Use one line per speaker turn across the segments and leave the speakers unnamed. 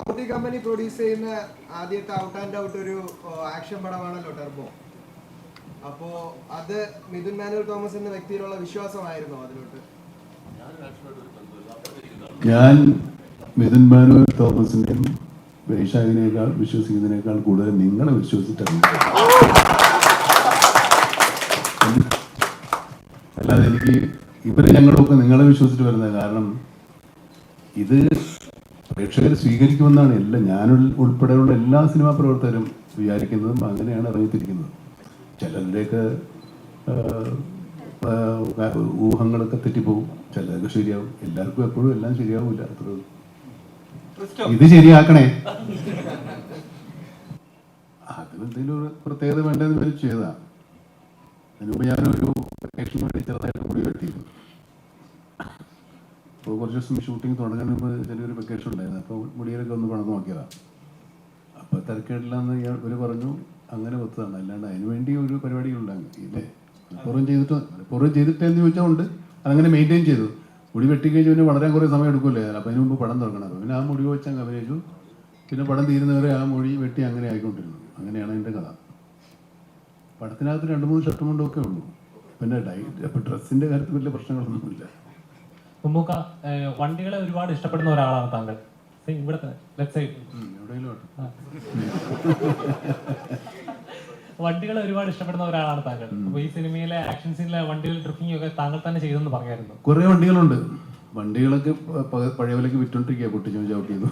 Mammootty company produce ചെയ്യുന്ന ആദ്യത്തെ out and out ഒരു ആക്ഷൻ പടമാണല്ലോ ടെർബോ. അപ്പോ അത് മിഥുൻ മാനുവൽ തോമസ് എന്ന വ്യക്തിയിലുള്ള വിശ്വാസമായിരുന്നു അതിലോട്ട്?
ഞാൻ മിഥുൻ മാനുവൽ തോമസിനെയും വൈശാഖിനേക്കാൾ വിശ്വസിക്കുന്നതിനേക്കാൾ കൂടുതൽ നിങ്ങളെ വിശ്വസിച്ചിട്ടുണ്ട്. അല്ലാതെ എനിക്ക് ഇവരെ ഞങ്ങളൊക്കെ നിങ്ങളെ വിശ്വസിച്ചിട്ട് വരുന്നത്. കാരണം ഇത് പ്രേക്ഷകർ സ്വീകരിക്കുമെന്നാണ് ഞാൻ ഉൾപ്പെടെയുള്ള എല്ലാ സിനിമാ പ്രവർത്തകരും വിചാരിക്കുന്നതും അങ്ങനെയാണ് ഇറങ്ങിത്തിരിക്കുന്നത്. ചിലരുടെയൊക്കെ ഊഹങ്ങളൊക്കെ തെറ്റിപ്പോവും, ചിലതൊക്കെ ശരിയാവും. എല്ലാവർക്കും എപ്പോഴും എല്ലാം ശരിയാവില്ല. അത്ര ഇത് ശരിയാക്കണേ, അതിനെന്തെങ്കിലും ഒരു പ്രത്യേകത വേണ്ടതെന്ന് വരെ ചെയ്തതാണ്. അതിനുമുമ്പ് ഞാനൊരു വെക്കേഷൻ വേണ്ടി ചെറുതായിട്ട് മുടി വെട്ടിയിരുന്നു. അപ്പോൾ കുറച്ച് ദിവസം ഷൂട്ടിങ് തുടങ്ങാൻ മുമ്പ് ചെറിയൊരു വെക്കേഷൻ ഉണ്ടായിരുന്നു. അപ്പോൾ മുടിയിലൊക്കെ ഒന്ന് പണം നോക്കിയതാണ്. അപ്പോൾ തിരക്കേടില്ലാന്ന് ഇവർ പറഞ്ഞു, അങ്ങനെ ഒത്തതാണ്. അല്ലാണ്ട് അതിന് വേണ്ടി ഒരു പരിപാടികളുണ്ടാകും ഇല്ലേ? പൂർവ്വം ചെയ്തിട്ടെന്ന് ചോദിച്ചാൽ ഉണ്ട്. അതങ്ങനെ മെയിൻറ്റെയിൻ ചെയ്തു. മുടി വെട്ടിക്കഴിഞ്ഞ് പിന്നെ വളരാൻ കുറേ സമയം എടുക്കുമല്ലേ. അപ്പോൾ അതിന് മുമ്പ് പടം തുടങ്ങണം. അപ്പോൾ പിന്നെ ആ മുടി വെച്ചങ്ങ് അഭിനയിച്ചു. പിന്നെ പടം തീരുന്നവരെ ആ മുടി വെട്ടി അങ്ങനെ ആയിക്കൊണ്ടിരുന്നു. അങ്ങനെയാണ് എൻ്റെ കഥ. പടത്തിനകത്ത് 2-3 ഷർട്ടും കൊണ്ടൊക്കെ ഉള്ളൂ. പിന്നെ അപ്പോൾ ഡ്രസ്സിൻ്റെ കാര്യത്തിൽ വലിയ പ്രശ്നങ്ങളൊന്നുമില്ല.
വണ്ടികളെ ഒരുപാട് ഇഷ്ടപ്പെടുന്ന ഒരാളാണ് താങ്കൾ. ഇവിടുത്തെ വണ്ടികളെ ഒരുപാട് ഇഷ്ടപ്പെടുന്ന ഒരാളാണ് താങ്കൾ. അപ്പൊ ഈ സിനിമയിലെ ആക്ഷൻ സീനിലെ വണ്ടികൾ ഡ്രിഫ്റ്റിംഗ് ഒക്കെ താങ്കൾ തന്നെ ചെയ്തെന്ന് പറയായിരുന്നു.
കുറെ വണ്ടികളുണ്ട്. വണ്ടികളൊക്കെ പഴയ വിലക്ക് വിറ്റോണ്ടിരിക്കുക. പൊട്ടിച്ചു ചവിട്ടി ചെയ്തു.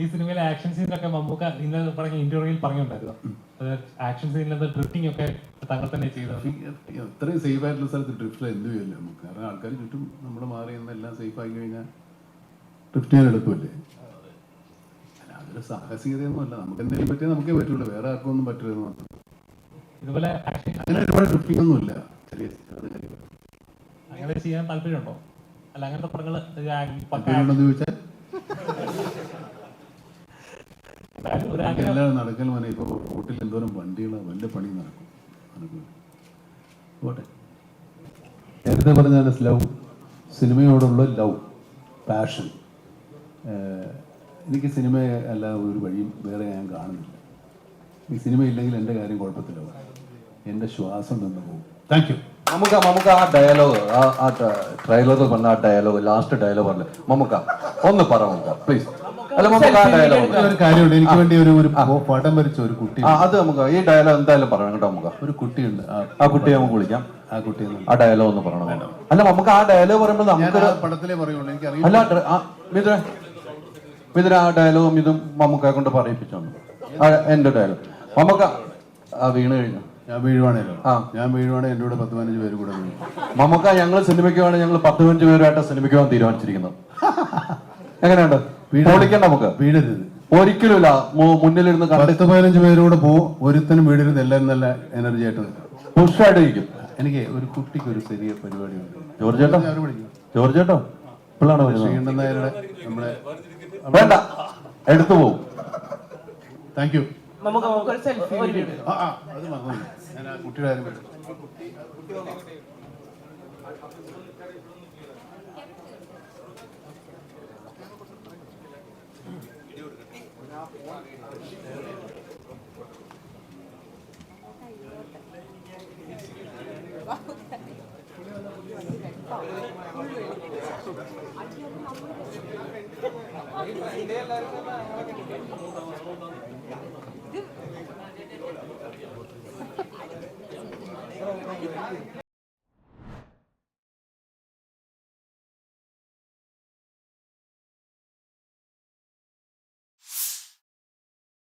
ഈ സിനിമയിലെ ആക്ഷൻ സീനിലൊക്കെ മമ്മൂക്ക ഇന്നലെ പറഞ്ഞ ഇന്റർവ്യൂവിൽ പറഞ്ഞിട്ടുണ്ടായിരുന്നു, ആക്ഷൻ സീനിലത്തെ ഡ്രിഫ്റ്റിംഗ് ഒക്കെ താങ്കൾ തന്നെ ചെയ്തത്.
അത്രയും സേഫ് ആയിട്ടുള്ള സ്ഥലത്ത് ഡ്രിഫ്റ്റ് എന്ത് ചെയ്യല്ലേ നമുക്ക്? കാരണം ആൾക്കാർ ചുറ്റും നമ്മൾ മാറി എന്നെല്ലാം സേഫ് ആക്കി കഴിഞ്ഞാൽ ഡ്രിഫ്റ്റ് ചെയ്യാൻ എളുപ്പമല്ലേ. അതൊരു സാഹസികതയൊന്നുമല്ല. നമുക്ക് എന്തെങ്കിലും പറ്റിയാൽ നമുക്കേ പറ്റുള്ളൂ, വേറെ ആർക്കും ഒന്നും പറ്റില്ലെന്ന് മാത്രം.
ഇതുപോലെ
അങ്ങനെ ഒരുപാട് ഡ്രിഫ്റ്റിംഗ് ഒന്നുമില്ല.
അങ്ങനെ ചെയ്യാൻ താല്പര്യമുണ്ടോ? അല്ല അങ്ങനത്തെ പടങ്ങൾ
ചോദിച്ചാൽ എല്ലാം നടക്കൽ മനെ. ഇപ്പൊ റോട്ടിൽ എന്തോരം വണ്ടികളാണ്, വലിയ പണി നടക്കും. പോട്ടെ. നേരത്തെ പറഞ്ഞാൽ ലവ്, സിനിമയോടുള്ള ലവ്, പാഷൻ. എനിക്ക് സിനിമ അല്ലാതെ ഒരു വഴിയും വേറെ ഞാൻ കാണുന്നില്ല. ഈ സിനിമ ഇല്ലെങ്കിൽ എൻ്റെ കാര്യം കുഴപ്പത്തിലാവും, എൻ്റെ ശ്വാസം നിന്ന് പോകും. Thank you.
നമുക്ക് ആ ഡയലോഗ്, ആ ട്രെയിലറിൽ പറഞ്ഞ ആ ഡയലോഗ്, ലാസ്റ്റ് ഡയലോഗ് പറഞ്ഞ മമ്മൂക്ക ഒന്ന് പറ മമ്മൂക്ക പ്ലീസ്. അല്ല മമ്മൂക്ക ആ ഡയലോഗ്
ഒരു കാര്യമുണ്ട്. എനിക്ക് വേണ്ടി ഒരു പടം വരച്ച ഒരു കുട്ടി,
അത് നമുക്ക് ഈ ഡയലോഗ് എന്തായാലും പറയണം കേട്ടോ. നമുക്ക്
ഒരു കുട്ടിയുണ്ട്,
ആ കുട്ടിയെ നമുക്ക് വിളിക്കാം.
ആ കുട്ടി
ആ ഡയലോഗ് ഒന്ന് പറയണം. അല്ല നമുക്ക് ആ ഡയലോഗ് പറയുമ്പോൾ നമുക്ക്
പടത്തിലേ പറയുള്ളൂ. എനിക്കറിയാം.
അല്ല മിഥുന ആ ഡയലോഗും ഇതും മമ്മൂക്കയെ കൊണ്ട് പറയിപ്പിച്ചോണ്ട് എന്റെ ഡയലോഗ് മമ്മൂക്ക വീണ് കഴിഞ്ഞു.
ഞാൻ വീഴുവാണല്ലോ. ഞാൻ വീഴുവാണെങ്കിൽ എൻ്റെ കൂടെ 10-15 പേര് കൂടെ വീഴും.
മമ്മൂക്ക ഞങ്ങൾ സിനിമയ്ക്ക് വേണം, ഞങ്ങൾ 10-15 പേരുമായിട്ട് സിനിമയ്ക്ക് പോകാൻ തീരുമാനിച്ചിരിക്കുന്നത്. എങ്ങനെയുണ്ട്? വീടിക്കണ്ട, നമുക്ക്
വീഴരുത്
ഒരിക്കലും ഇല്ല. മുന്നിലിരുന്ന്
10-15 പേരൂടെ പോകും. ഒരുത്തനും വീടരുത്. എല്ലാവരും നല്ല എനർജി ആയിട്ട്
പുഷായിട്ട് ഇരിക്കും.
എനിക്ക് ഒരു കുട്ടിക്ക് ഒരു ചെറിയ പരിപാടിയുണ്ട്.
ജോർജ് ചേട്ടോ പിള്ളാണ്
ശ്രീകണ്ഠൻ നായരുടെ നമ്മുടെ
വേണ്ട എടുത്തു പോകും.
Thank you.
അത് മറന്നു
ഞാൻ ആ കുട്ടിയുടെ കാര്യം പറയും.